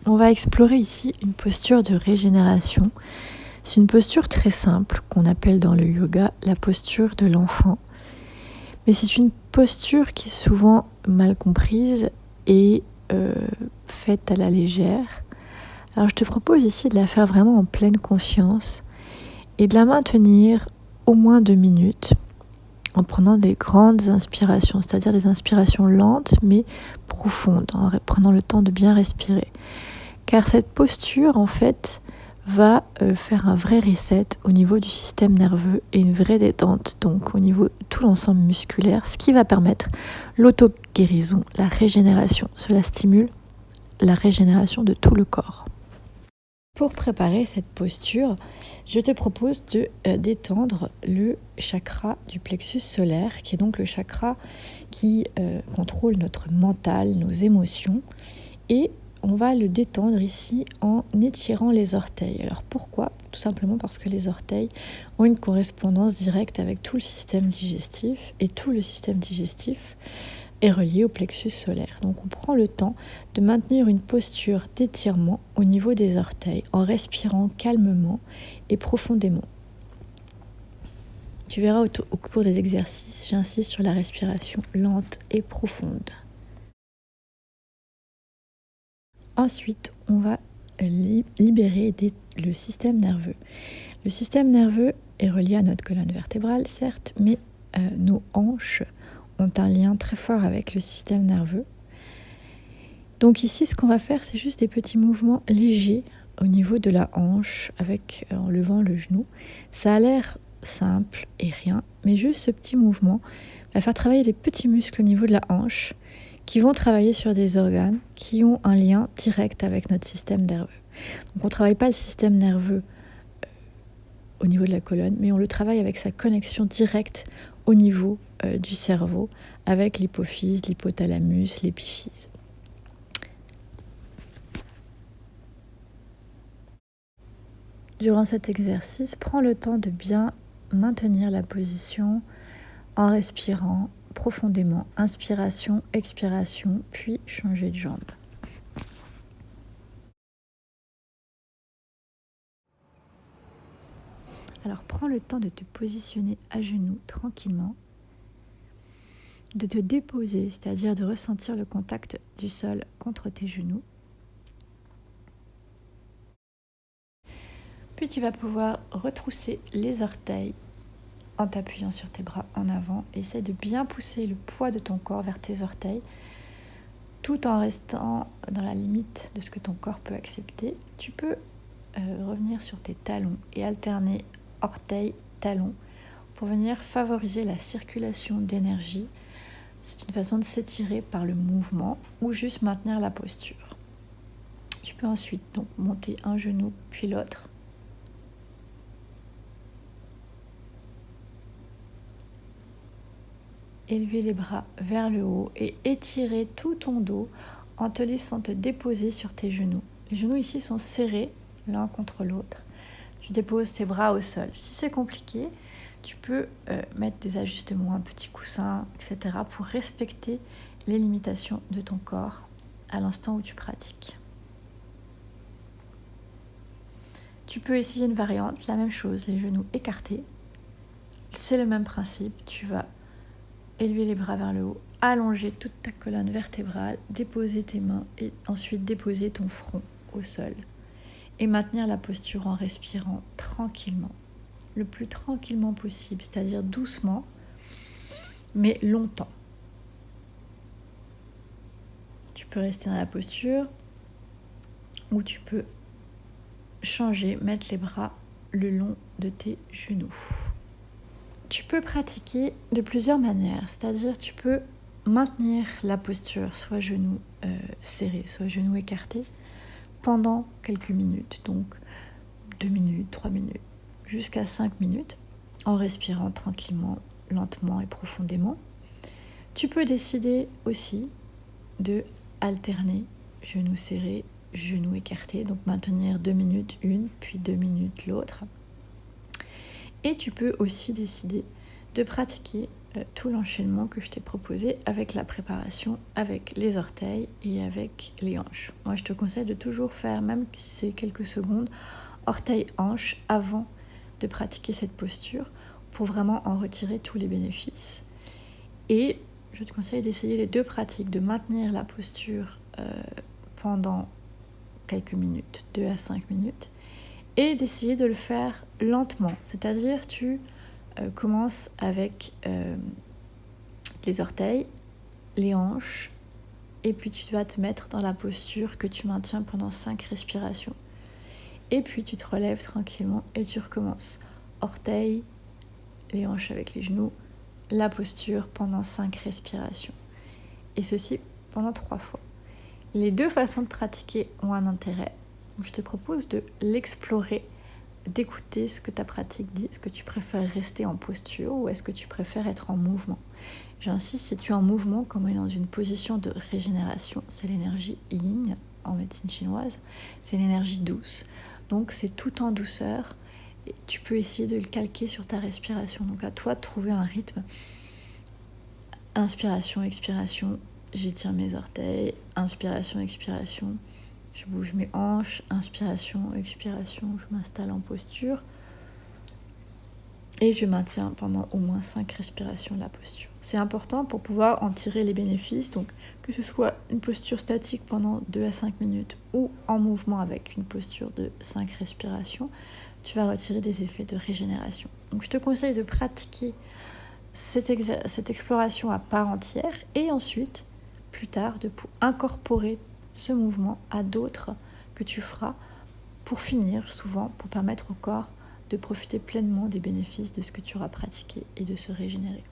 On va explorer ici une posture de régénération. C'est une posture très simple qu'on appelle dans le yoga la posture de l'enfant. Mais c'est une posture qui est souvent mal comprise et faite à la légère. Alors je te propose ici de la faire vraiment en pleine conscience et de la maintenir au moins 2 minutes en prenant des grandes inspirations, c'est-à-dire des inspirations lentes mais profondes, en prenant le temps de bien respirer. Car cette posture, en fait, va faire un vrai reset au niveau du système nerveux et une vraie détente, donc au niveau de tout l'ensemble musculaire, ce qui va permettre l'auto-guérison, la régénération. Cela stimule la régénération de tout le corps. Pour préparer cette posture, je te propose de détendre le chakra du plexus solaire, qui est donc le chakra qui contrôle notre mental, nos émotions, et on va le détendre ici en étirant les orteils. Alors pourquoi ? Tout simplement parce que les orteils ont une correspondance directe avec tout le système digestif, et tout le système digestif est relié au plexus solaire. Donc on prend le temps de maintenir une posture d'étirement au niveau des orteils en respirant calmement et profondément. Tu verras au cours des exercices, j'insiste sur la respiration lente et profonde. Ensuite, on va libérer le système nerveux. Le système nerveux est relié à notre colonne vertébrale, certes, mais nos hanches ont un lien très fort avec le système nerveux. Donc ici, ce qu'on va faire, c'est juste des petits mouvements légers au niveau de la hanche en levant le genou. Ça a l'air simple et rien, mais juste ce petit mouvement va faire travailler les petits muscles au niveau de la hanche qui vont travailler sur des organes qui ont un lien direct avec notre système nerveux. Donc on ne travaille pas le système nerveux au niveau de la colonne, mais on le travaille avec sa connexion directe au niveau du cerveau, avec l'hypophyse, l'hypothalamus, l'épiphyse. Durant cet exercice, prends le temps de bien maintenir la position en respirant profondément. Inspiration, expiration, puis changer de jambe. Alors prends le temps de te positionner à genoux tranquillement, de te déposer, c'est-à-dire de ressentir le contact du sol contre tes genoux. Puis tu vas pouvoir retrousser les orteils en t'appuyant sur tes bras en avant. Essaie de bien pousser le poids de ton corps vers tes orteils, tout en restant dans la limite de ce que ton corps peut accepter. Tu peux revenir sur tes talons et alterner orteils, talons pour venir favoriser la circulation d'énergie. C'est une façon de s'étirer par le mouvement ou juste maintenir la posture. Tu peux ensuite donc monter un genou puis l'autre. Élever les bras vers le haut et étirer tout ton dos en te laissant te déposer sur tes genoux. Les genoux ici sont serrés l'un contre l'autre. Tu déposes tes bras au sol. Si c'est compliqué, tu peux mettre des ajustements, un petit coussin, etc. pour respecter les limitations de ton corps à l'instant où tu pratiques. Tu peux essayer une variante, la même chose, les genoux écartés. C'est le même principe, tu vas élever les bras vers le haut, allonger toute ta colonne vertébrale, déposer tes mains et ensuite déposer ton front au sol. Et maintenir la posture en respirant tranquillement, le plus tranquillement possible, c'est-à-dire doucement, mais longtemps. Tu peux rester dans la posture ou tu peux changer, mettre les bras le long de tes genoux. Tu peux pratiquer de plusieurs manières, c'est-à-dire tu peux maintenir la posture, soit genoux serrés, soit genoux écartés, pendant quelques minutes, donc 2 minutes, 3 minutes, jusqu'à 5 minutes, en respirant tranquillement, lentement et profondément. Tu peux décider aussi de alterner genoux serrés, genoux écartés, donc maintenir 2 minutes une, puis 2 minutes l'autre. Et tu peux aussi décider de pratiquer tout l'enchaînement que je t'ai proposé avec la préparation, avec les orteils et avec les hanches. Moi, je te conseille de toujours faire, même si c'est quelques secondes, orteils-hanches avant de pratiquer cette posture pour vraiment en retirer tous les bénéfices. Et je te conseille d'essayer les deux pratiques, de maintenir la posture pendant quelques minutes, 2 à 5 minutes, et d'essayer de le faire lentement, c'est-à-dire tu commences avec les orteils, les hanches, et puis tu dois te mettre dans la posture que tu maintiens pendant 5 respirations. Et puis tu te relèves tranquillement et tu recommences. Orteils, les hanches avec les genoux, la posture pendant 5 respirations. Et ceci pendant 3 fois. Les deux façons de pratiquer ont un intérêt. Donc je te propose de l'explorer, d'écouter ce que ta pratique dit. Est-ce que tu préfères rester en posture ou est-ce que tu préfères être en mouvement? J'insiste, si tu es en mouvement, comme on est dans une position de régénération, c'est l'énergie yin en médecine chinoise, c'est l'énergie douce. Donc c'est tout en douceur et tu peux essayer de le calquer sur ta respiration. Donc à toi de trouver un rythme. Inspiration, expiration, j'étire mes orteils, inspiration, expiration, je bouge mes hanches, inspiration, expiration, je m'installe en posture et je maintiens pendant au moins 5 respirations la posture. C'est important pour pouvoir en tirer les bénéfices, donc que ce soit une posture statique pendant 2 à 5 minutes ou en mouvement avec une posture de 5 respirations, tu vas retirer des effets de régénération. Donc je te conseille de pratiquer cette exploration à part entière et ensuite, plus tard, de incorporer ce mouvement à d'autres que tu feras pour finir, souvent, pour permettre au corps de profiter pleinement des bénéfices de ce que tu auras pratiqué et de se régénérer.